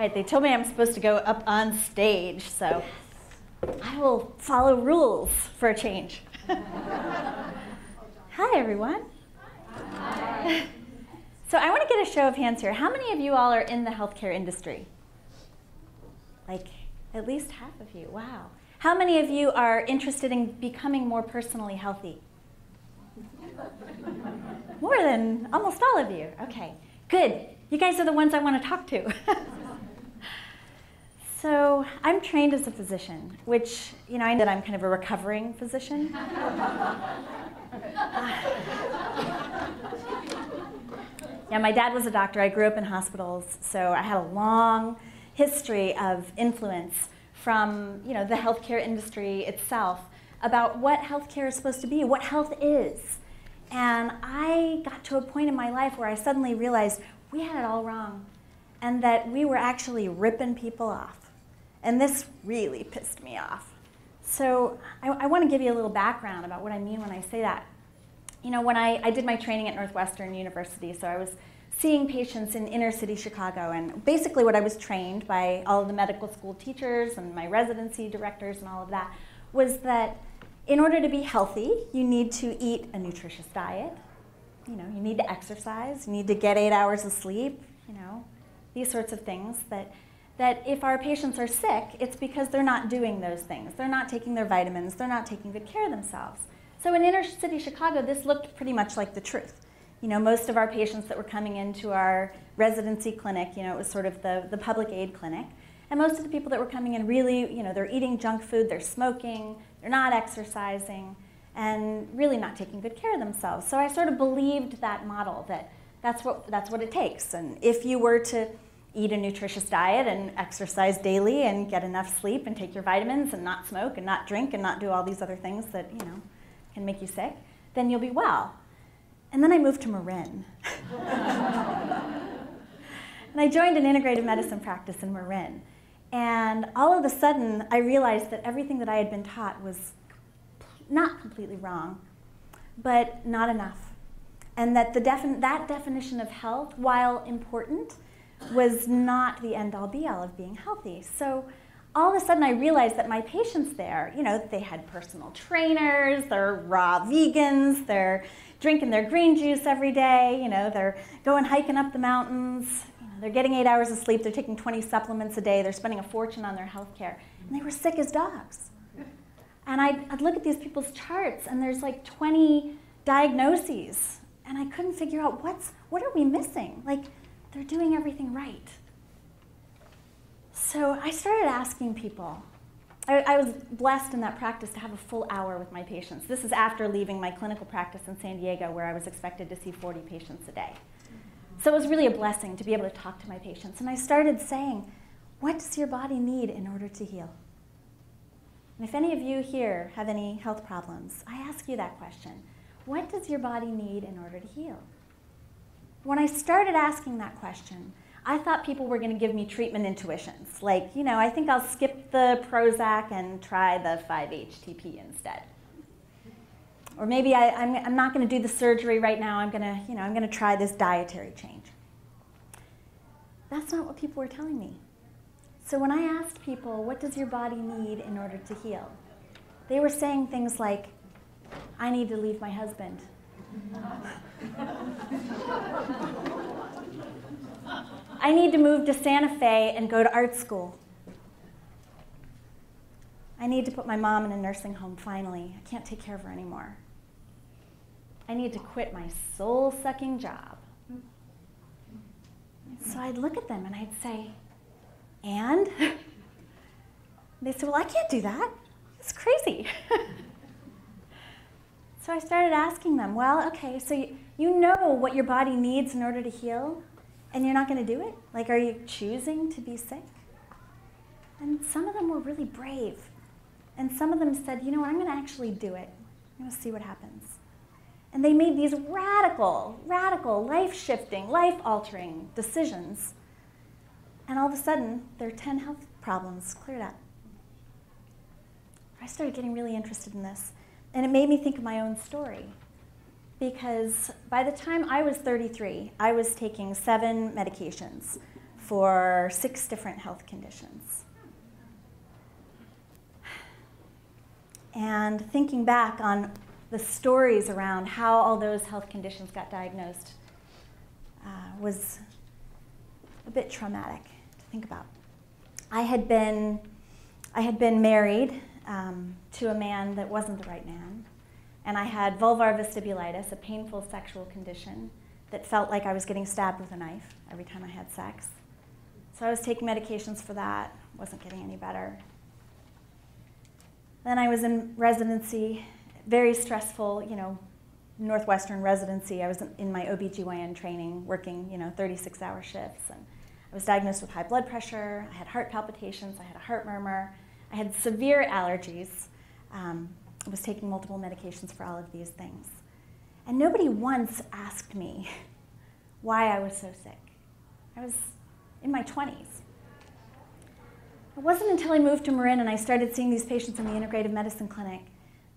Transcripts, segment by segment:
right, they told me I'm supposed to go up on stage, so I will follow rules for a change. Hi, everyone. Hi. So I want to get a show of hands here. How many of you all are in the healthcare industry? Like at least half of you. Wow. How many of you are interested in becoming more personally healthy? More than almost all of you. Okay, good. You guys are the ones I want to talk to. So I'm trained as a physician, which, you know, I know that I'm kind of a recovering physician. Yeah, my dad was a doctor. I grew up in hospitals, so I had a long history of influence from, you know, the healthcare industry itself about what healthcare is supposed to be, what health is. And I got to a point in my life where I suddenly realized we had it all wrong and that we were actually ripping people off. And this really pissed me off. So I want to give you a little background about what I mean when I say that. You know, when I did my training at Northwestern University, so I was seeing patients in inner city Chicago, and basically what I was trained by all of the medical school teachers and my residency directors and all of that was that in order to be healthy, you need to eat a nutritious diet. You know, you need to exercise, you need to get 8 hours of sleep, you know, these sorts of things that if our patients are sick, it's because they're not doing those things. They're not taking their vitamins, they're not taking good care of themselves. So in inner city Chicago, this looked pretty much like the truth. You know, most of our patients that were coming into our residency clinic, you know, it was sort of the public aid clinic. And most of the people that were coming in really, you know, they're eating junk food, they're smoking, they're not exercising, and really not taking good care of themselves. So I sort of believed that model, that that's what it takes. And if you were to eat a nutritious diet and exercise daily and get enough sleep and take your vitamins and not smoke and not drink and not do all these other things that, you know, can make you sick, then you'll be well. And then I moved to Marin. And I joined an integrative medicine practice in Marin. And all of a sudden, I realized that everything that I had been taught was not completely wrong, but not enough. And that that definition of health, while important, was not the end-all be-all of being healthy. So all of a sudden I realized that my patients there, you know, they had personal trainers, they're raw vegans, they're drinking their green juice every day, you know, they're going hiking up the mountains, you know, they're getting 8 hours of sleep, they're taking 20 supplements a day, they're spending a fortune on their health care, and they were sick as dogs. And I'd look at these people's charts, and there's like 20 diagnoses, and I couldn't figure out what are we missing? Like, they're doing everything right. So I started asking people. I was blessed in that practice to have a full hour with my patients. This is after leaving my clinical practice in San Diego, where I was expected to see 40 patients a day. So it was really a blessing to be able to talk to my patients. And I started saying, what does your body need in order to heal? And if any of you here have any health problems, I ask you that question. What does your body need in order to heal? When I started asking that question, I thought people were going to give me treatment intuitions. Like, you know, I think I'll skip the Prozac and try the 5-HTP instead. Or maybe I'm not going to do the surgery right now. I'm going to try this dietary change. That's not what people were telling me. So when I asked people, what does your body need in order to heal? They were saying things like, I need to leave my husband. I need to move to Santa Fe and go to art school. I need to put my mom in a nursing home finally. I can't take care of her anymore. I need to quit my soul-sucking job. So I'd look at them and I'd say, and? They said, well, I can't do that. It's crazy. So I started asking them, well, okay, so you know what your body needs in order to heal, and you're not going to do it? Like, are you choosing to be sick? And some of them were really brave. And some of them said, you know what, I'm going to actually do it. I'm going to see what happens. And they made these radical, life-shifting, life-altering decisions. And all of a sudden, their 10 health problems cleared up. I started getting really interested in this. And it made me think of my own story. Because by the time I was 33, I was taking 7 medications for 6 different health conditions. And thinking back on the stories around how all those health conditions got diagnosed was a bit traumatic to think about. I had been married to a man that wasn't the right man, and I had vulvar vestibulitis, a painful sexual condition that felt like I was getting stabbed with a knife every time I had sex. So I was taking medications for that, wasn't getting any better. Then I was in residency, very stressful, Northwestern residency. I was in my OBGYN training, working, 36-hour shifts. And I was diagnosed with high blood pressure, I had heart palpitations, I had a heart murmur, I had severe allergies. I was taking multiple medications for all of these things. And nobody once asked me why I was so sick. I was in my 20s. It wasn't until I moved to Marin and I started seeing these patients in the integrative medicine clinic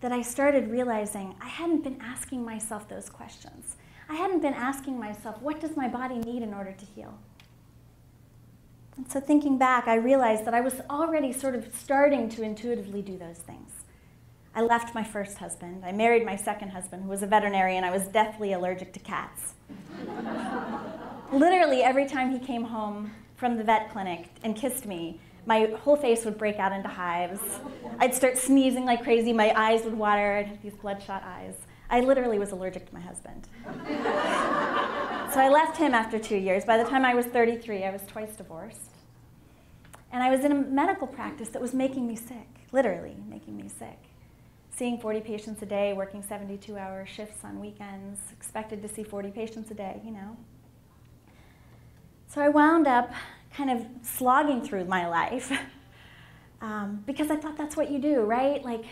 that I started realizing I hadn't been asking myself those questions. I hadn't been asking myself, what does my body need in order to heal? And so thinking back, I realized that I was already sort of starting to intuitively do those things. I left my first husband. I married my second husband, who was a veterinarian. I was deathly allergic to cats. Literally, every time he came home from the vet clinic and kissed me, my whole face would break out into hives. I'd start sneezing like crazy. My eyes would water. I'd have these bloodshot eyes. I literally was allergic to my husband. So I left him after 2 years. By the time I was 33, I was twice divorced. And I was in a medical practice that was making me sick, literally making me sick. Seeing 40 patients a day, working 72-hour shifts on weekends, expected to see 40 patients a day, So I wound up kind of slogging through my life because I thought that's what you do, right? Like,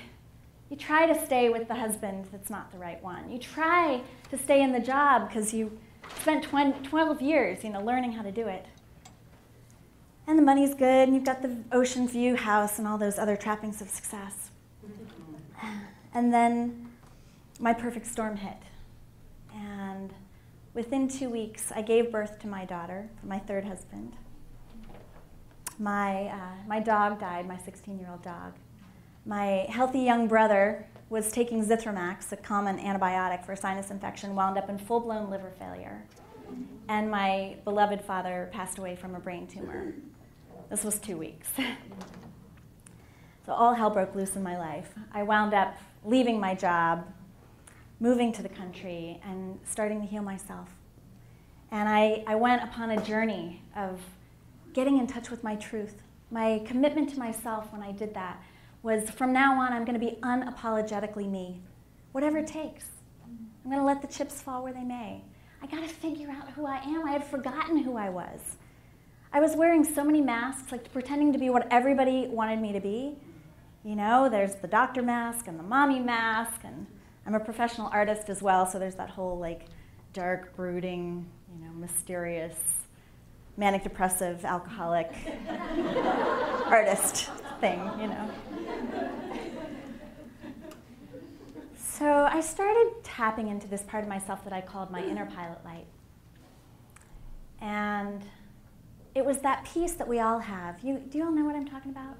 you try to stay with the husband that's not the right one. You try to stay in the job because you spent 12 years, learning how to do it. And the money's good, and you've got the ocean view house and all those other trappings of success. And then my perfect storm hit. And within 2 weeks, I gave birth to my daughter, my third husband. My dog died, my 16-year-old dog. My healthy young brother was taking Zithromax, a common antibiotic for sinus infection, wound up in full-blown liver failure. And my beloved father passed away from a brain tumor. This was 2 weeks. So all hell broke loose in my life. I wound up leaving my job, moving to the country, and starting to heal myself. And I went upon a journey of getting in touch with my truth. My commitment to myself when I did that was, from now on, I'm going to be unapologetically me, whatever it takes. I'm going to let the chips fall where they may. I got to figure out who I am. I had forgotten who I was. I was wearing so many masks, like pretending to be what everybody wanted me to be. There's the doctor mask and the mommy mask, and I'm a professional artist as well, so there's that whole like dark, brooding, mysterious, manic depressive, alcoholic artist thing, So I started tapping into this part of myself that I called my inner pilot light. And it was that peace that we all have. Do you all know what I'm talking about?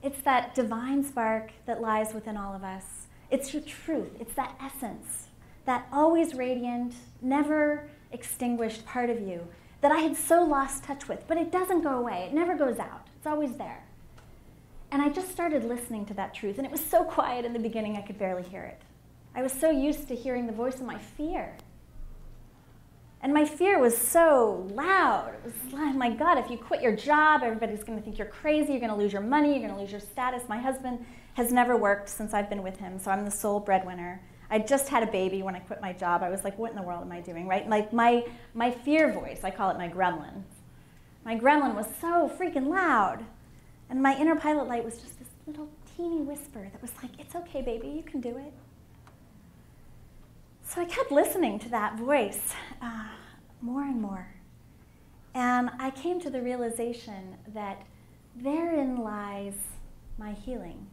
It's that divine spark that lies within all of us. It's your truth. It's that essence, that always radiant, never extinguished part of you that I had so lost touch with. But it doesn't go away. It never goes out. It's always there. And I just started listening to that truth. And it was so quiet in the beginning I could barely hear it. I was so used to hearing the voice of my fear. And my fear was so loud. It was like, my God, if you quit your job, everybody's going to think you're crazy. You're going to lose your money. You're going to lose your status. My husband has never worked since I've been with him, so I'm the sole breadwinner. I just had a baby when I quit my job. I was like, what in the world am I doing, right? Like my fear voice, I call it my gremlin. My gremlin was so freaking loud. And my inner pilot light was just this little teeny whisper that was like, it's okay, baby, you can do it. So I kept listening to that voice more and more. And I came to the realization that therein lies my healing.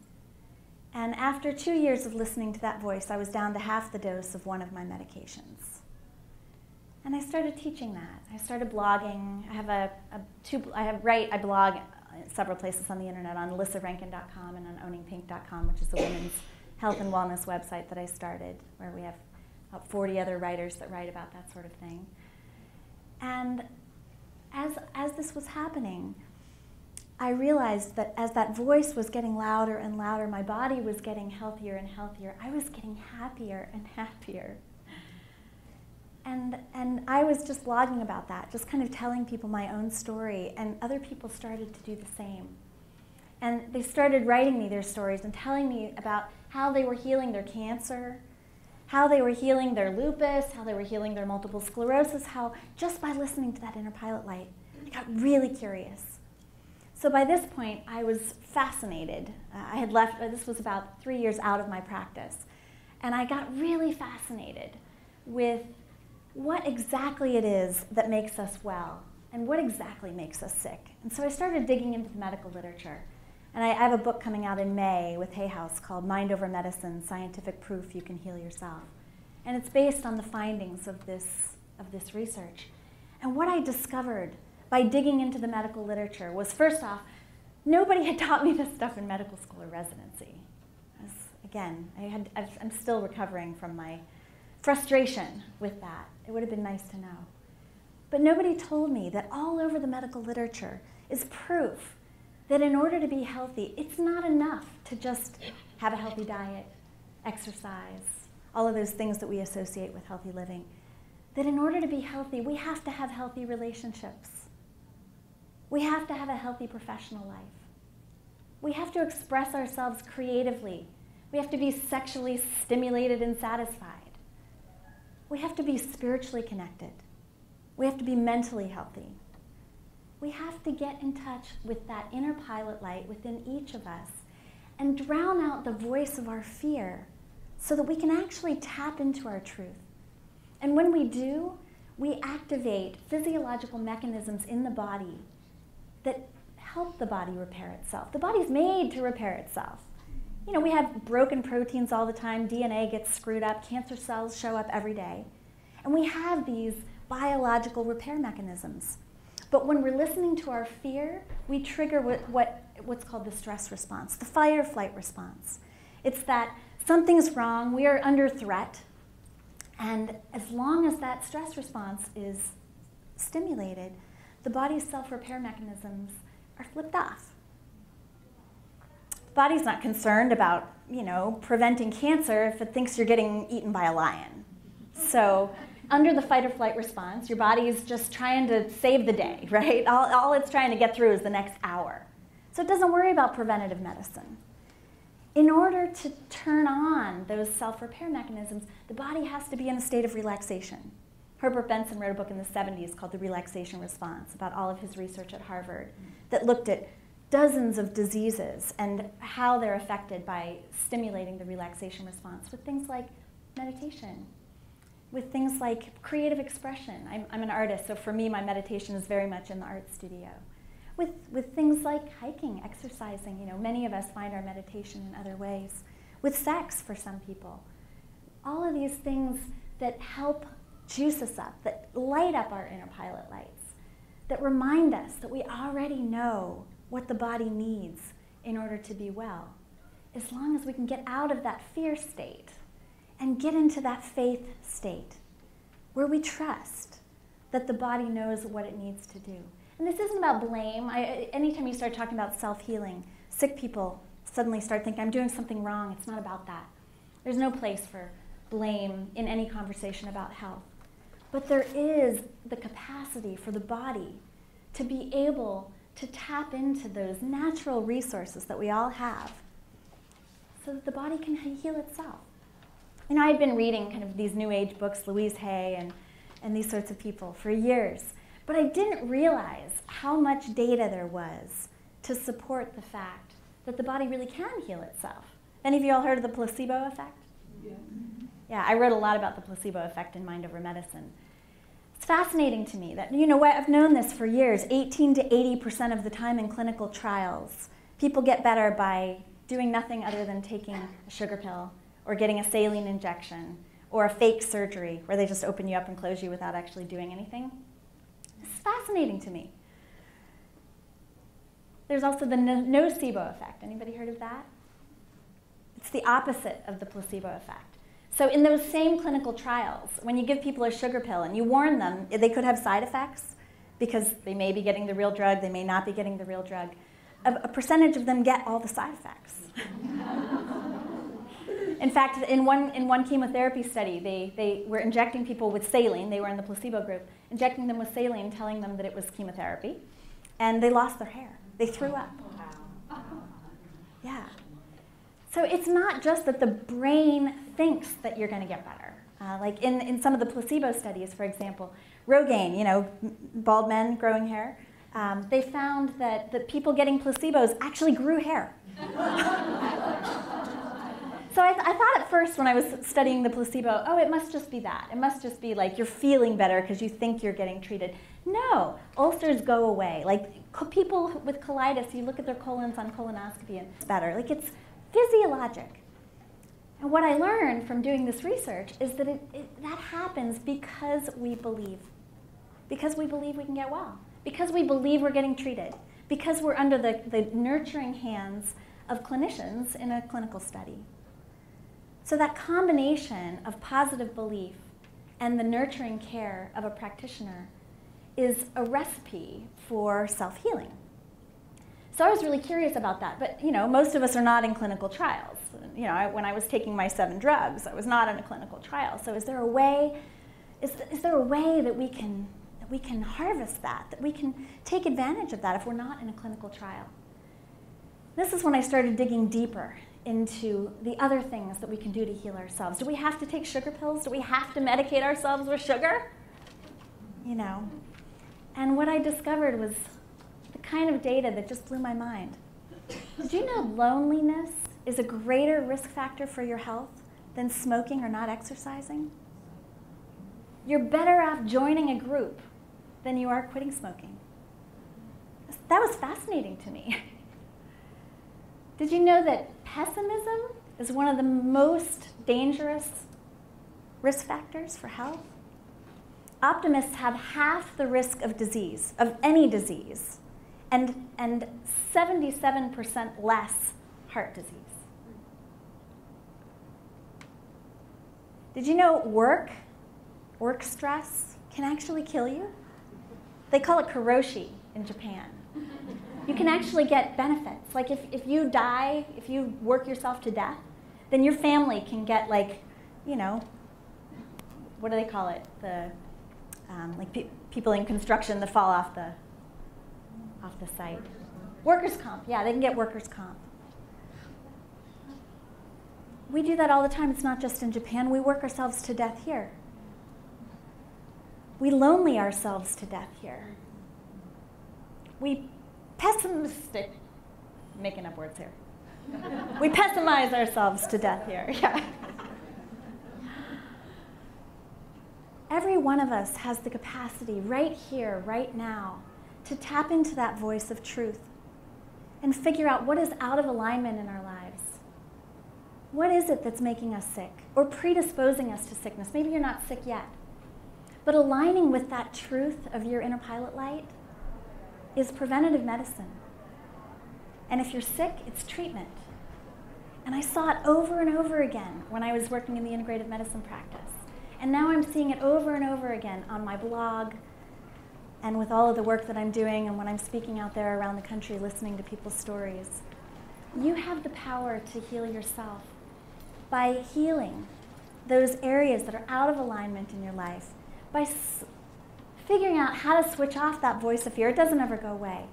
And after 2 years of listening to that voice, I was down to half the dose of one of my medications. And I started teaching that. I started blogging. I blog several places on the internet, on lissarankin.com and on owningpink.com, which is the women's health and wellness website that I started, where we have about 40 other writers that write about that sort of thing. And as this was happening, I realized that as that voice was getting louder and louder, my body was getting healthier and healthier. I was getting happier and happier. And I was just blogging about that, just kind of telling people my own story, and other people started to do the same. And they started writing me their stories and telling me about how they were healing their cancer, how they were healing their lupus, how they were healing their multiple sclerosis, how just by listening to that inner pilot light, I got really curious. So by this point, I was fascinated. I had left, this was about 3 years out of my practice, and I got really fascinated with what exactly it is that makes us well and what exactly makes us sick. And so I started digging into the medical literature. And I have a book coming out in May with Hay House called Mind Over Medicine, Scientific Proof You Can Heal Yourself. And it's based on the findings of this research. And what I discovered by digging into the medical literature was, first off, nobody had taught me this stuff in medical school or residency. Again, I'm still recovering from my frustration with that. It would have been nice to know. But nobody told me that all over the medical literature is proof that in order to be healthy, it's not enough to just have a healthy diet, exercise, all of those things that we associate with healthy living. That in order to be healthy, we have to have healthy relationships. We have to have a healthy professional life. We have to express ourselves creatively. We have to be sexually stimulated and satisfied. We have to be spiritually connected. We have to be mentally healthy. We have to get in touch with that inner pilot light within each of us and drown out the voice of our fear so that we can actually tap into our truth. And when we do, we activate physiological mechanisms in the body that help the body repair itself. The body's made to repair itself. You know, we have broken proteins all the time, DNA gets screwed up, cancer cells show up every day. And we have these biological repair mechanisms. But when we're listening to our fear, we trigger what's called the stress response, the fight or flight response. It's that something's wrong, we are under threat, and as long as that stress response is stimulated, the body's self-repair mechanisms are flipped off. The body's not concerned about, preventing cancer if it thinks you're getting eaten by a lion. So under the fight or flight response, your body is just trying to save the day, right? All it's trying to get through is the next hour. So it doesn't worry about preventative medicine. In order to turn on those self-repair mechanisms, the body has to be in a state of relaxation. Herbert Benson wrote a book in the 70s called The Relaxation Response about all of his research at Harvard that looked at dozens of diseases and how they're affected by stimulating the relaxation response with things like meditation, with things like creative expression. I'm an artist, so for me, my meditation is very much in the art studio. With things like hiking, exercising, many of us find our meditation in other ways. With sex for some people. All of these things that help juice us up, that light up our inner pilot lights, that remind us that we already know what the body needs in order to be well. As long as we can get out of that fear state and get into that faith state where we trust that the body knows what it needs to do. And this isn't about blame. Anytime you start talking about self-healing, sick people suddenly start thinking, I'm doing something wrong. It's not about that. There's no place for blame in any conversation about health. But there is the capacity for the body to be able to tap into those natural resources that we all have so that the body can heal itself. I've been reading kind of these New Age books, Louise Hay and these sorts of people for years. But I didn't realize how much data there was to support the fact that the body really can heal itself. Any of you all heard of the placebo effect? Yeah. Yeah, I wrote a lot about the placebo effect in Mind Over Medicine. It's fascinating to me that, I've known this for years. 18 to 80% of the time in clinical trials, people get better by doing nothing other than taking a sugar pill or getting a saline injection or a fake surgery where they just open you up and close you without actually doing anything. It's fascinating to me. There's also the nocebo effect. Anybody heard of that? It's the opposite of the placebo effect. So in those same clinical trials, when you give people a sugar pill and you warn them they could have side effects because they may be getting the real drug, they may not be getting the real drug, a percentage of them get all the side effects. In fact, in one chemotherapy study, they were injecting people with saline. They were in the placebo group, injecting them with saline, telling them that it was chemotherapy, and they lost their hair. They threw up. Yeah. So it's not just that the brain thinks that you're going to get better. Like in some of the placebo studies, for example, Rogaine, you know, bald men growing hair, they found that the people getting placebos actually grew hair. So I thought at first when I was studying the placebo, oh, it must just be that. It must just be like you're feeling better because you think you're getting treated. No, ulcers go away. Like people with colitis, you look at their colons on colonoscopy and it's better. Like it's physiologic. And what I learned from doing this research is that that happens because we believe. Because we believe we can get well. Because we believe we're getting treated. Because we're under the nurturing hands of clinicians in a clinical study. So that combination of positive belief and the nurturing care of a practitioner is a recipe for self-healing. So I was really curious about that, but you know, most of us are not in clinical trials. You know, when I was taking my 7 drugs, I was not in a clinical trial. So is there a way? Is there a way that we can harvest that we can take advantage of that if we're not in a clinical trial? This is when I started digging deeper into the other things that we can do to heal ourselves. Do we have to take sugar pills? Do we have to medicate ourselves with sugar? You know, and what I discovered was the kind of data that just blew my mind. Did you know loneliness is a greater risk factor for your health than smoking or not exercising? You're better off joining a group than you are quitting smoking. That was fascinating to me. Did you know that pessimism is one of the most dangerous risk factors for health? Optimists have half the risk of disease, of any disease, and 77% less heart disease. Did you know work stress can actually kill you? They call it karoshi in Japan. You can actually get benefits. Like if you die, if you work yourself to death, then your family can get like, you know, what do they call it? The people in construction that fall off the site. Workers' comp. Yeah, they can get workers' comp. We do that all the time. It's not just in Japan. We work ourselves to death here. We lonely ourselves to death here. We pessimistic, making up words here. We pessimize ourselves to death here. Yeah. Every one of us has the capacity right here, right now, to tap into that voice of truth and figure out what is out of alignment in our lives. What is it that's making us sick or predisposing us to sickness? Maybe you're not sick yet, but aligning with that truth of your inner pilot light is preventative medicine. And if you're sick, it's treatment. And I saw it over and over again when I was working in the integrative medicine practice. And now I'm seeing it over and over again on my blog and with all of the work that I'm doing and when I'm speaking out there around the country listening to people's stories. You have the power to heal yourself by healing those areas that are out of alignment in your life, by figuring out how to switch off that voice of fear. It doesn't ever go away,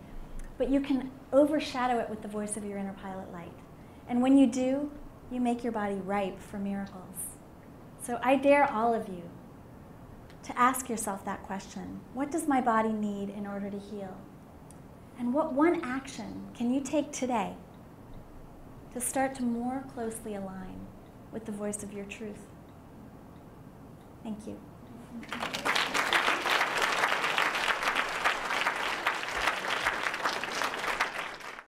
but you can overshadow it with the voice of your inner pilot light. And when you do, you make your body ripe for miracles. So I dare all of you to ask yourself that question. What does my body need in order to heal? And what one action can you take today to start to more closely align with the voice of your truth? Thank you.